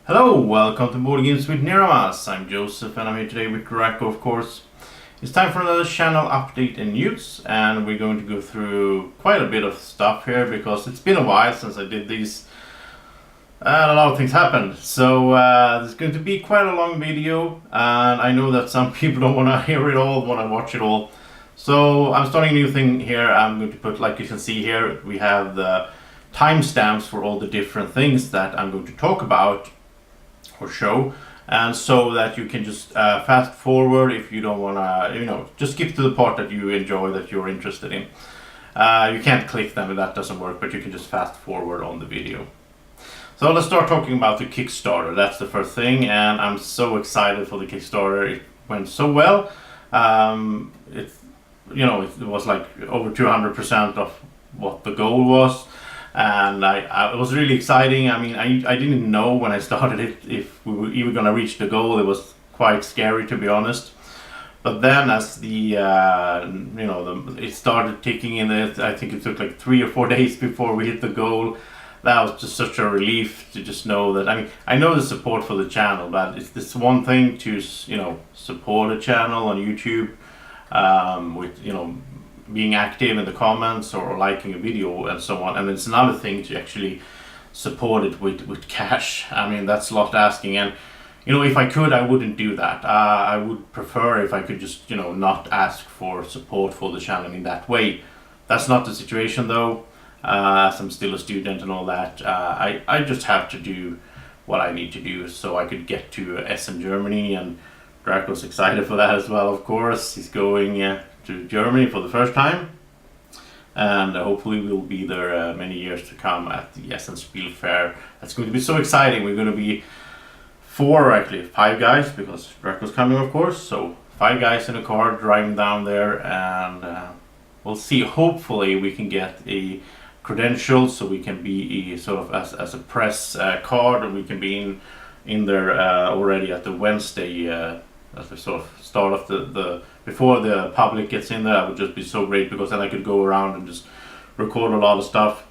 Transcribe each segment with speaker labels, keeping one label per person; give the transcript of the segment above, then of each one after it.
Speaker 1: Hello, welcome to Board Games with Niramas. I'm Joseph and I'm here today with Drako, of course. It's time for another channel update and news, and we're going to go through quite a bit of stuff here because it's been a while since I did these and a lot of things happened. So there's going to be quite a long video, and I know that some people don't want to hear it all, want to watch it all. So I'm starting a new thing here. I'm going to put, like you can see here, we have the timestamps for all the different things that I'm going to talk about or show, and so that you can just fast forward if you don't want to, just skip to the part that you enjoy, that you're interested in. You can't click them, that doesn't work, but you can just fast forward on the video. So let's start talking about the Kickstarter. That's the first thing, and I'm so excited for the Kickstarter. It went so well. It was like over 200% of what the goal was. And it was really exciting. I mean, I didn't know when I started it if we were even going to reach the goal. It was quite scary, to be honest. But then as it started ticking in, I think it took like 3 or 4 days before we hit the goal. That was just such a relief to just know that. I mean, I know the support for the channel, but it's this one thing to, support a channel on YouTube with, being active in the comments or liking a video and so on, and it's another thing to actually support it with cash. I mean, that's a lot asking, and if I could, I wouldn't do that. I would prefer if I could just not ask for support for the channel in that way. That's not the situation though, as I'm still a student and all that. I just have to do what I need to do so I could get to Essen, Germany, and Drako's excited for that as well, of course. He's going to Germany for the first time, and hopefully we'll be there many years to come at the Essen Spiel Fair. That's going to be so exciting. We're going to be 5 guys, because Drako's coming, of course. So 5 guys in a car driving down there, and we'll see. Hopefully we can get a credential so we can be sort of as a press card, and we can be in there already at the Wednesday as we sort of start off the before the public gets in there. That would just be so great, because then I could go around and just record a lot of stuff,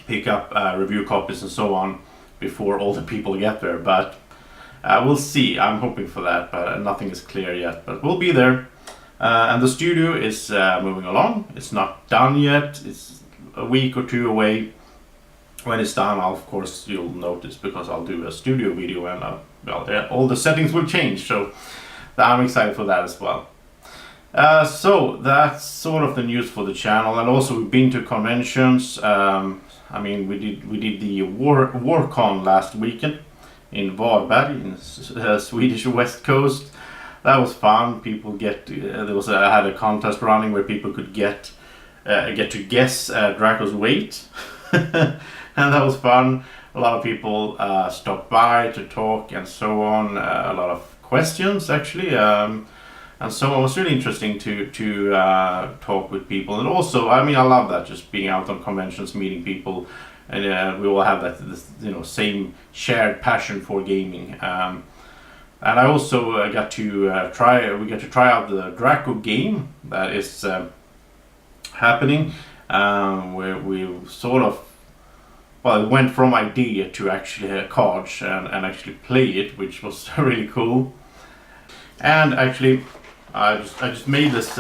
Speaker 1: pick up review copies and so on before all the people get there. But we'll see. I'm hoping for that, but nothing is clear yet. But we'll be there, and the studio is moving along. It's not done yet. It's a week or 2 away. When it's done, of course you'll notice, because I'll do a studio video, and all the settings will change. So I'm excited for that as well. So that's sort of the news for the channel, and also we've been to conventions. I mean, we did the WarCon last weekend in Varberg, in Swedish West Coast. That was fun. People I had a contest running where people could get to guess Drako's weight, and that was fun. A lot of people stopped by to talk and so on. A lot of questions actually. And so it was really interesting to talk with people, and also, I mean, I love that, just being out on conventions, meeting people, and we all have that same shared passion for gaming. And I also got to try out the Drako game that is happening, where we sort of, it went from idea to actually cards and actually play it, which was really cool. And actually, I just made this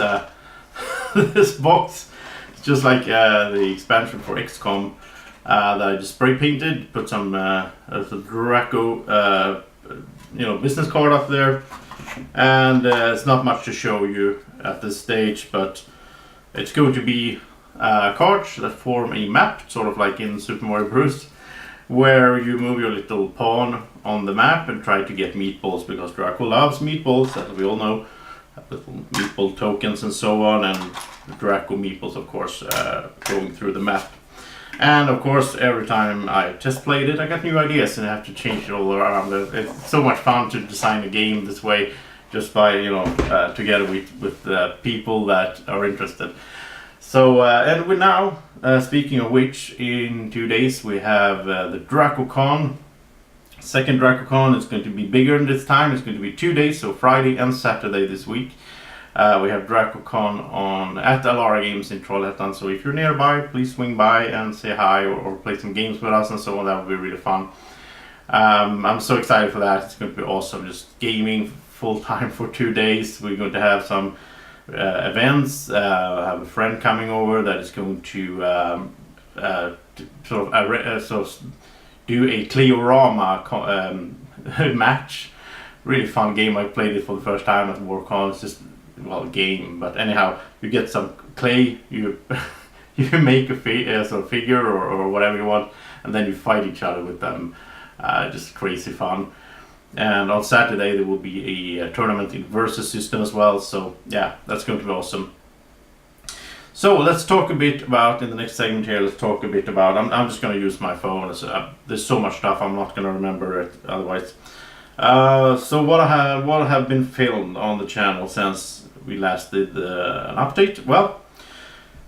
Speaker 1: this box, just like the expansion for XCOM, that I just spray painted, put some Drako business card up there, and it's not much to show you at this stage, but it's going to be cards that form a map, sort of like in Super Mario Bros., where you move your little pawn on the map and try to get meatballs, because Drako loves meatballs, as we all know. Little meatball tokens and so on, and the Drako meatballs, of course, going through the map. And of course, every time I test played it, I got new ideas, and I have to change it all around. It's so much fun to design a game this way, just by together with people that are interested. So and we now, speaking of which, in 2 days we have the DrakoCon. Second DrakoCon is going to be bigger this time. It's going to be 2 days, so Friday and Saturday this week. We have DrakoCon at Alara Games in Trollhättan, so if you're nearby, please swing by and say hi, or play some games with us and so on. That would be really fun. I'm so excited for that. It's going to be awesome. Just gaming full time for 2 days. We're going to have some events. I have a friend coming over that is going to sort of do a Cleorama match. Really fun game. I played it for the first time at WarCon. It's just, well, a game, but anyhow, you get some clay, you you make a sort of figure or whatever you want, and then you fight each other with them. Just crazy fun. And on Saturday there will be a tournament in versus system as well. So yeah, that's going to be awesome. So let's talk a bit about, in the next segment here, let's talk a bit about, I'm just going to use my phone. There's so much stuff I'm not going to remember it otherwise. So what have been filmed on the channel since we last did an update? Well,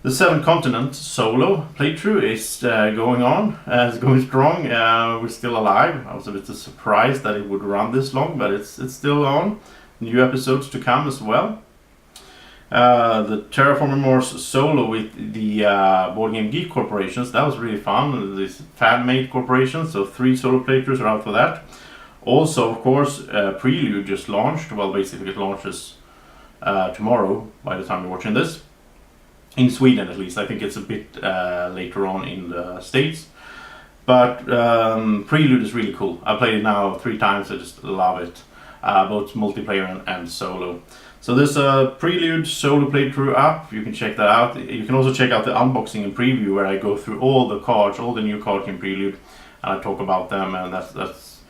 Speaker 1: the 7 Continent solo playthrough is going on, it's going strong. We're still alive. I was a bit surprised that it would run this long, but it's still on. New episodes to come as well. The Terraforming Mars solo with the Board Game Geek corporations, that was really fun. These fan-made corporations, so 3 solo playthroughs are out for that. Also, of course, Prelude just launched. Well, basically it launches tomorrow by the time you're watching this. In Sweden, at least. I think it's a bit later on in the States. But Prelude is really cool. I played it now 3 times. I just love it. Both multiplayer and solo. So there's a Prelude solo playthrough up. You can check that out. You can also check out the unboxing and preview where I go through all the cards, all the new cards in Prelude, and I talk about them. And that's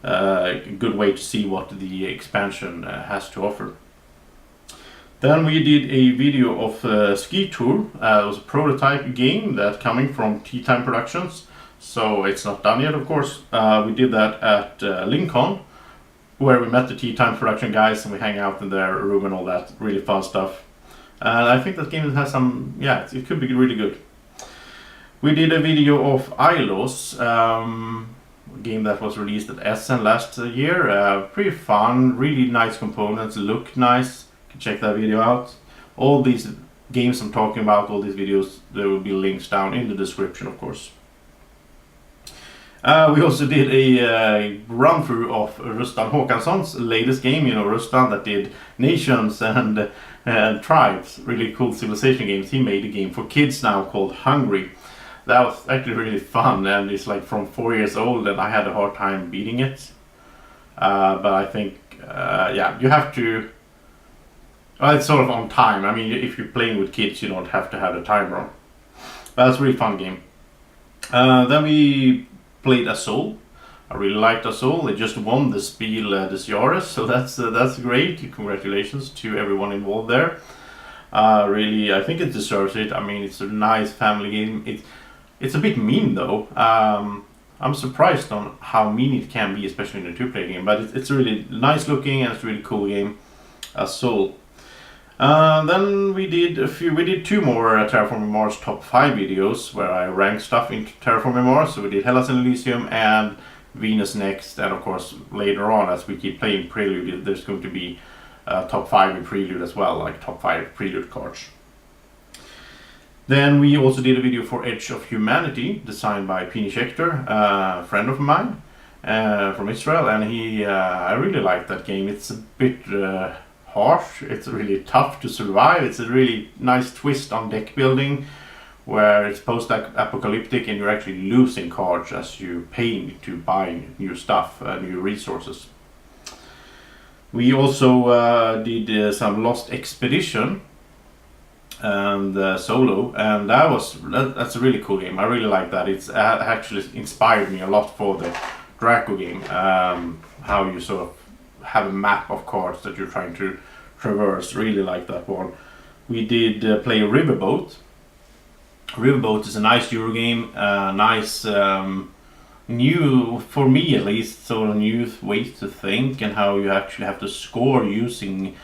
Speaker 1: a good way to see what the expansion has to offer. Then we did a video of Ski Tour. It was a prototype game that coming from Tea Time Productions. So it's not done yet, of course. We did that at Lincoln, where we met the Tea Time Production guys and we hang out in their room and all that. Really fun stuff. And I think that game has some, yeah, it could be really good. We did a video of Ilos, a game that was released at Essen last year. Pretty fun, really nice components, look nice. You can check that video out. All these games I'm talking about, all these videos, there will be links down in the description, of course. We also did a run-through of Rustan Håkansson's latest game. You know, Rustan that did Nations and Tribes, really cool civilization games. He made a game for kids now called Hungry. That was actually really fun, and it's like from 4 years old, and I had a hard time beating it. But I think, yeah, you have to... Well, it's sort of on time. I mean, if you're playing with kids, you don't have to have the timer on. But it's a really fun game. Then we played Azul. I really liked Azul. They just won the Spiel des Jahres, so that's great. Congratulations to everyone involved there. Really, I think it deserves it. I mean, it's a nice family game. It's a bit mean though. I'm surprised on how mean it can be, especially in a 2-player game. But it's really nice looking and it's a really cool game. Azul. Then we did 2 more Terraforming Mars top 5 videos where I ranked stuff into Terraforming Mars. So we did Hellas and Elysium and Venus Next, and of course later on as we keep playing Prelude, there's going to be top 5 in Prelude as well, like top 5 Prelude cards. Then we also did a video for Edge of Humanity, designed by Pini Schechter, a friend of mine from Israel, and I really like that game. It's a bit harsh, it's really tough to survive. It's a really nice twist on deck building where it's post-apocalyptic and you're actually losing cards as you pay to buy new stuff, new resources. We also did some Lost Expedition and solo, and that's a really cool game. I really like that. It's actually inspired me a lot for the Drako game, how you sort of have a map of cards that you're trying to traverse. Really like that one. We did play Riverboat. Riverboat is a nice Euro game, nice new, for me at least, sort of new ways to think and how you actually have to score using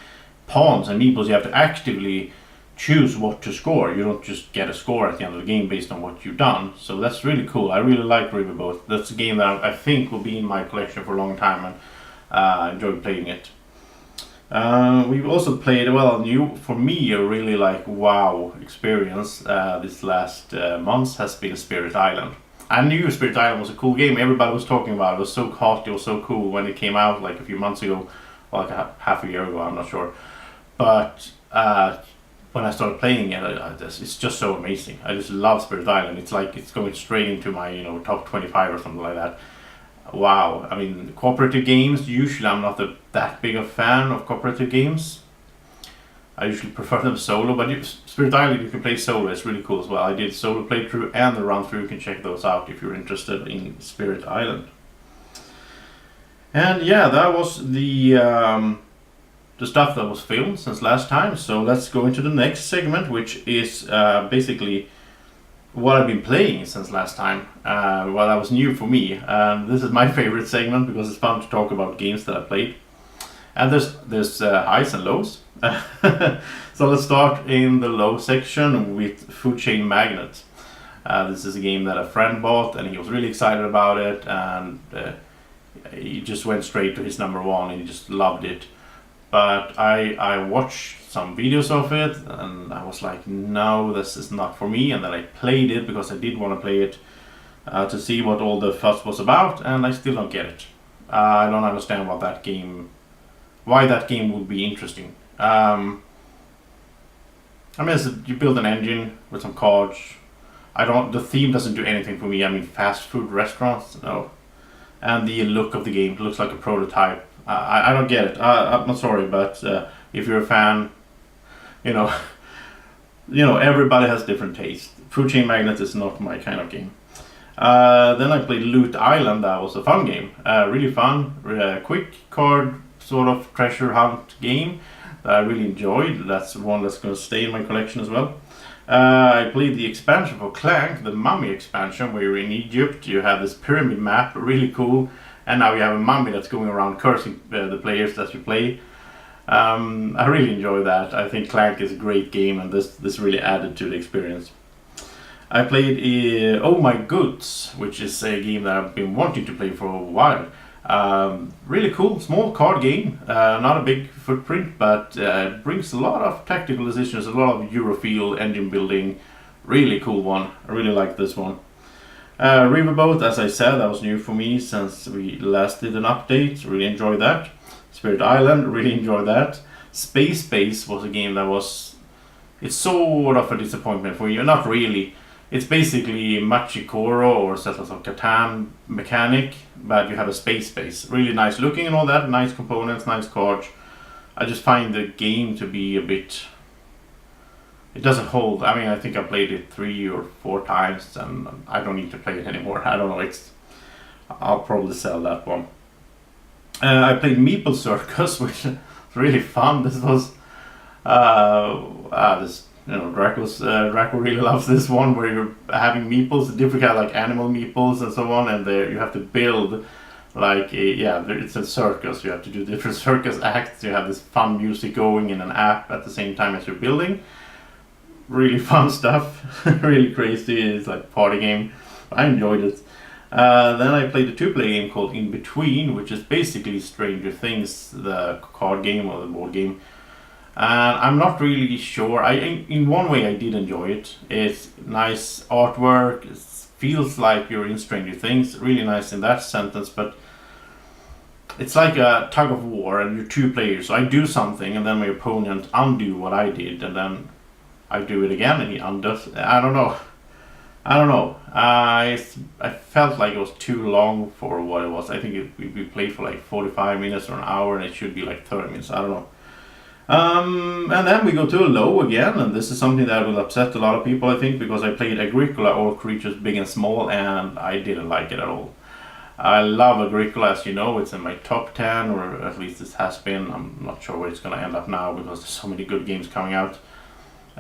Speaker 1: pawns and meeples. You have to actively choose what to score. You don't just get a score at the end of the game based on what you've done. So that's really cool. I really like Riverboat. That's a game that I think will be in my collection for a long time, and I enjoyed playing it. We've also played, well, new, for me, a really like wow experience this last months has been Spirit Island. I knew Spirit Island was a cool game. Everybody was talking about it. It was so hot. It was so cool when it came out like a few months ago, or like half a year ago. I'm not sure, but when I started playing it, it's just so amazing. I just love Spirit Island. It's like it's going straight into my top 25 or something like that. Wow. I mean, cooperative games. Usually, I'm not that big a fan of cooperative games. I usually prefer them solo, but Spirit Island you can play solo. It's really cool as well. I did solo playthrough and the run through. You can check those out if you're interested in Spirit Island. And yeah, that was the stuff that was filmed since last time. So let's go into the next segment, which is basically what I've been playing since last time. Well, that was new for me. This is my favorite segment because it's fun to talk about games that I played. And there's highs and lows. So let's start in the low section with Food Chain Magnate. This is a game that a friend bought and he was really excited about it, and he just went straight to his number one and he just loved it. But I watched some videos of it and I was like, no, this is not for me. And then I played it because I did want to play it to see what all the fuss was about, and I still don't get it. I don't understand why that game would be interesting. I mean, you build an engine with some cards. The theme doesn't do anything for me. I mean, fast food restaurants, no. And the look of the game looks like a prototype. I don't get it. I'm not sorry, but if you're a fan, everybody has different taste. Food Chain Magnate is not my kind of game. Then I played Loot Island. That was a fun game. Really fun, quick card sort of treasure hunt game that I really enjoyed. That's one that's going to stay in my collection as well. I played the expansion for Clank, the Mummy expansion, where you're in Egypt. You have this pyramid map, really cool, and now you have a mummy that's going around cursing the players that you play. I really enjoy that. I think Clank is a great game, and this really added to the experience. I played Oh My Goods, which is a game that I've been wanting to play for a while. Really cool, small card game, not a big footprint, but brings a lot of tactical decisions, a lot of Eurofeel engine building. Really cool one. I really like this one. Riverboat, as I said, that was new for me since we last did an update. Really enjoyed that. Spirit Island, really enjoyed that. Space Base was a game it's sort of a disappointment for you. Not really. It's basically Machikoro or Settlers of Catan mechanic, but you have a space base. Really nice looking and all that, nice components, nice cards. I just find the game to be a bit... It doesn't hold. I mean, I think I played it 3 or 4 times and I don't need to play it anymore. I don't know, I'll probably sell that one. I played Meeple Circus, which is really fun. This was... Drako really loves this one where you're having meeples, different kind of like animal meeples and so on, and there you have to build it's a circus. You have to do different circus acts. You have this fun music going in an app at the same time as you're building. Really fun stuff. Really crazy. It's like a party game. I enjoyed it. Then I played a 2-player game called In Between, which is basically Stranger Things, the card game or the board game. And I'm not really sure. In one way I did enjoy it. It's nice artwork. It feels like you're in Stranger Things. Really nice in that sentence, but it's like a tug of war and you're 2 players. So I do something and then my opponent undo what I did and then I do it again and he undoes. I don't know. I felt like it was too long for what it was. I think we played for like 45 minutes or an hour and it should be like 30 minutes. I don't know. And then we go to a low again, and this is something that will upset a lot of people, I think, because I played Agricola, All Creatures Big and Small, and I didn't like it at all. I love Agricola, as you know. It's in my top 10, or at least it has been. I'm not sure where it's going to end up now because there's so many good games coming out.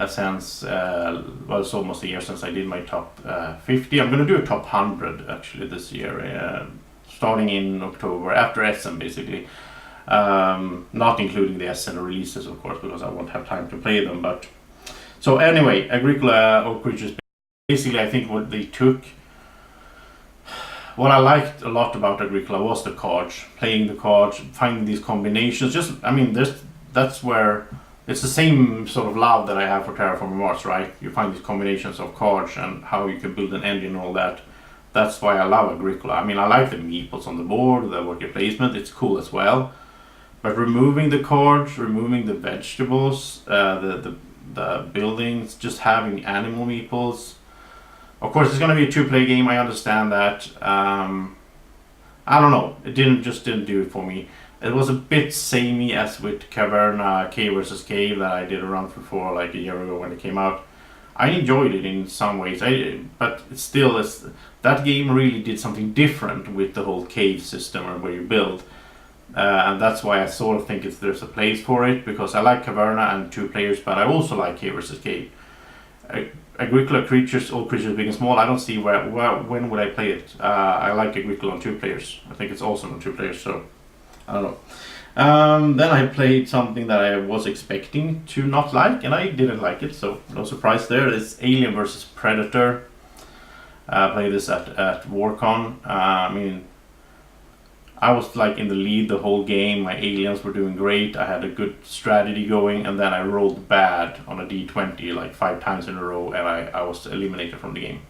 Speaker 1: Since it's almost a year since I did my top 50. I'm going to do a top 100 actually this year, starting in October, after Essen basically. Not including the Essen releases, of course, because I won't have time to play them. But so anyway, Agricola or Creatures, basically, I think what I liked a lot about Agricola was the cards, playing the cards, finding these combinations. That's where it's the same sort of love that I have for Terraforming Mars, right? You find these combinations of cards and how you can build an engine and all that. that's why I love Agricola. I mean, I like the meeples on the board, the worker placement, it's cool as well. But removing the cards, removing the vegetables, the buildings, just having animal meeples. Of course, it's going to be a 2-player game, I understand that. I don't know, it just didn't do it for me. It was a bit samey as with Caverna Cave vs Cave that I did a run through for like a year ago when it came out. I enjoyed it in some ways, but it still is, that game really did something different with the whole cave system or where you build. And that's why I sort of think there's a place for it, because I like Caverna and 2 players, but I also like Cave vs Cave. Agricola creatures, all creatures big and small, I don't see when would I play it. I like Agricola on 2 players. I think it's awesome on 2 players, so I don't know. Then I played something that I was expecting to not like, and I didn't like it, so no surprise there. It's Alien vs Predator. I played this at WarCon. I mean, I was like in the lead the whole game, my aliens were doing great, I had a good strategy going, and then I rolled bad on a d20 like 5 times in a row, and I was eliminated from the game.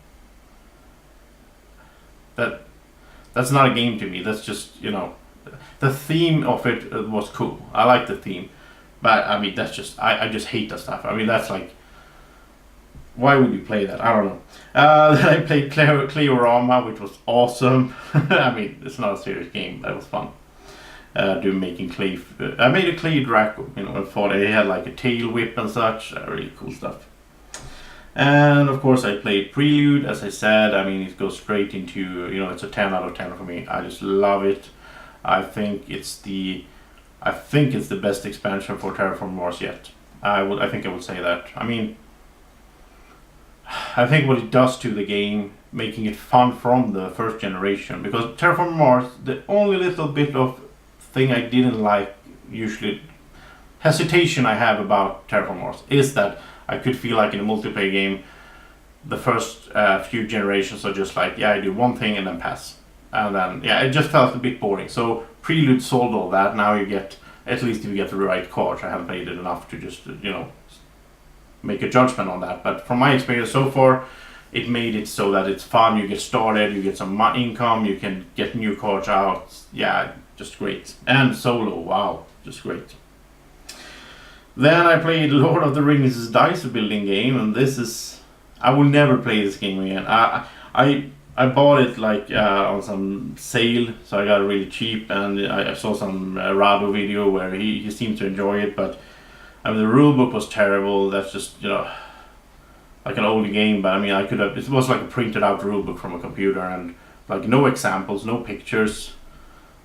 Speaker 1: That's not a game to me, that's just, you know, the theme of it was cool, I like the theme, but I mean, that's just, I just hate that stuff. I mean, that's like, why would you play that? I don't know. Then I played Cleorama, which was awesome. I mean, it's not a serious game, but it was fun. Making clay. I made a clay Drako, you know, and thought he had like a tail whip and such. Really cool stuff. And of course, I played Prelude, as I said. I mean, it goes straight into, you know, it's a 10 out of 10 for me. I just love it. I think it's the best expansion for Terraforming Mars yet. I think I would say that. I mean, I think what it does to the game, making it fun from the first generation, because Terraforming Mars, the only little bit of thing I didn't like, usually hesitation I have about Terraforming Mars, is that I could feel like in a multiplayer game, the first few generations are just like, yeah, I do one thing and then pass. And then, yeah, it just felt a bit boring. So Prelude solved all that. Now you get, at least if you get the right cards, I haven't played it enough to just, you know, make a judgment on that, but from my experience so far, it made it so that it's fun, you get started, you get some income, you can get new cards out, yeah, just great. And solo, wow, just great. Then I played Lord of the Rings dice building game, and this is, I will never play this game again. I bought it like on some sale, so I got it really cheap, and I saw some Rado video where he seemed to enjoy it, but I mean, the rulebook was terrible. That's just, you know, like an old game, but I mean, it was like a printed out rulebook from a computer, and like no examples, no pictures,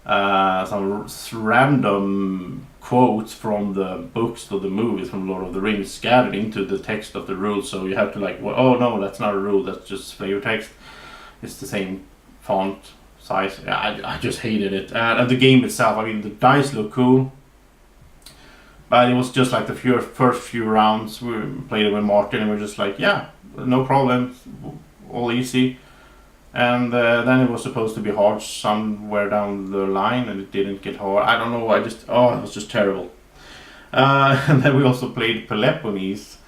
Speaker 1: some random quotes from the books or the movies from Lord of the Rings scattered into the text of the rules, so you have to like, well, oh no, that's not a rule, that's just flavor text. It's the same font size. Yeah, I just hated it. And the game itself, I mean, the dice look cool, but it was just like the first few rounds we played it with Martin, and we're just like, yeah, no problem, all easy. And then it was supposed to be hard somewhere down the line, and it didn't get hard. I don't know, it was just terrible. And then we also played Peloponnese,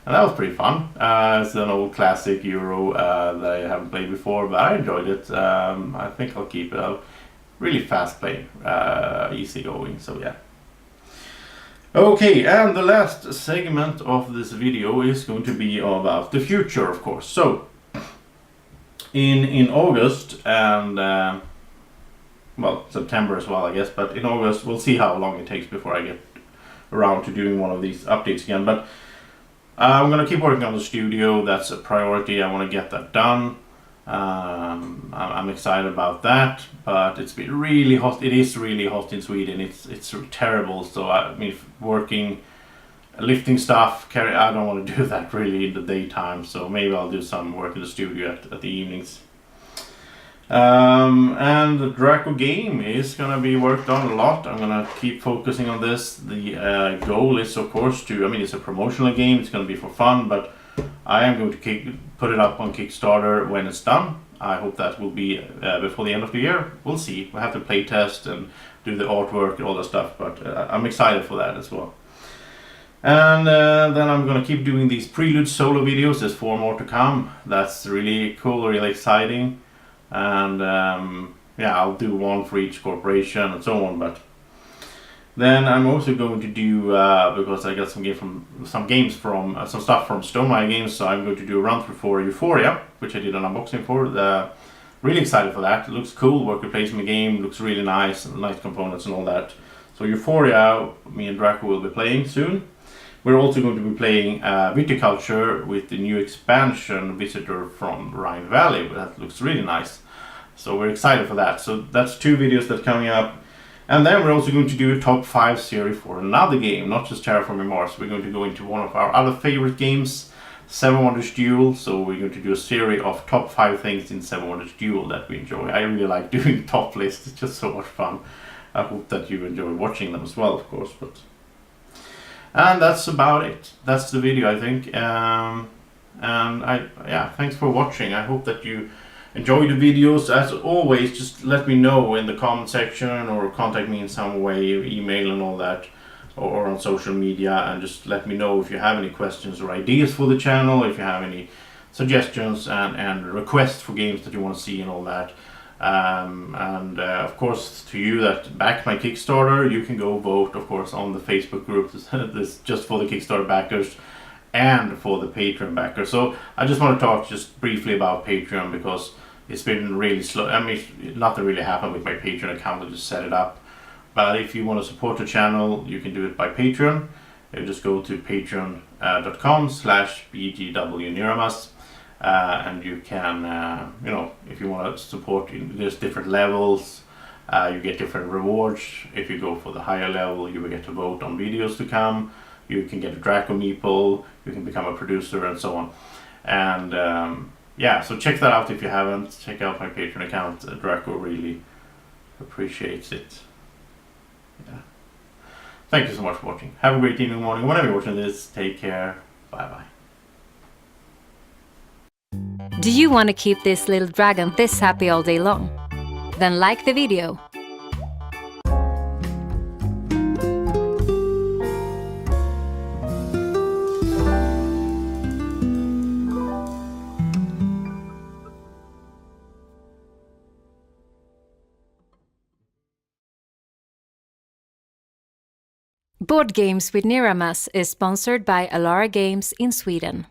Speaker 1: and that was pretty fun. It's an old classic Euro that I haven't played before, but I enjoyed it. I think I'll keep it out. Really fast play, easy going, so yeah. Okay, and the last segment of this video is going to be about the future, of course. So, in August and, well, September as well, I guess, but in August, we'll see how long it takes before I get around to doing one of these updates again. But I'm going to keep working on the studio. That's a priority. I want to get that done. I'm excited about that, but it's been really hot. It is really hot in Sweden. It's terrible. So I mean, lifting stuff, I don't want to do that really in the daytime. So maybe I'll do some work in the studio at the evenings. And the Drako game is gonna be worked on a lot. I'm gonna keep focusing on this. The goal is, of course, it's a promotional game. It's gonna be for fun, but I am going to put it up on Kickstarter when it's done. I hope that will be before the end of the year. We'll see. We'll have to play test and do the artwork and all that stuff, but I'm excited for that as well. And then I'm going to keep doing these Prelude solo videos. There's 4 more to come. That's really cool, really exciting. and yeah, I'll do one for each corporation and so on. But then I'm also going to do because I got some games from some stuff from Stonemaier Games, so I'm going to do a run through for Euphoria, which I did an unboxing for. Really excited for that. It looks cool. Worker placement game looks really nice, and nice components and all that. So Euphoria, me and Drako will be playing soon. We're also going to be playing Viticulture with the new expansion, Visitor from Rhine Valley. That looks really nice. So we're excited for that. So that's 2 videos that are coming up. And then we're also going to do a top 5 series for another game, not just Terraforming Mars. We're going to go into one of our other favorite games, Seven Wonders Duel. So we're going to do a series of top 5 things in Seven Wonders Duel that we enjoy. I really like doing top lists. It's just so much fun. I hope that you enjoy watching them as well, of course. And that's about it. That's the video, I think. Thanks for watching. I hope that you enjoy the videos. As always, just let me know in the comment section or contact me in some way, email and all that, or on social media, and just let me know if you have any questions or ideas for the channel, if you have any suggestions and requests for games that you want to see and all that. Of course, to you that back my Kickstarter, you can go vote, of course, on the Facebook group. This just for the Kickstarter backers and for the Patreon backers. So I just want to talk just briefly about Patreon, because it's been really slow. I mean, nothing really happened with my Patreon account. I just set it up. But if you want to support the channel, you can do it by Patreon. You just go to patreon.com/bgwniramas. And you can, if you want to support, there's different levels. You get different rewards. If you go for the higher level, you will get to vote on videos to come. You can get a Drako meeple. You can become a producer and so on. And so check that out if you haven't. Check out my Patreon account. Drako really appreciates it. Yeah. Thank you so much for watching. Have a great evening, morning, whenever you're watching this. Take care. Bye bye.
Speaker 2: Do you want to keep this little dragon this happy all day long? Then like the video. Board Games with Niramas is sponsored by Alara Games in Sweden.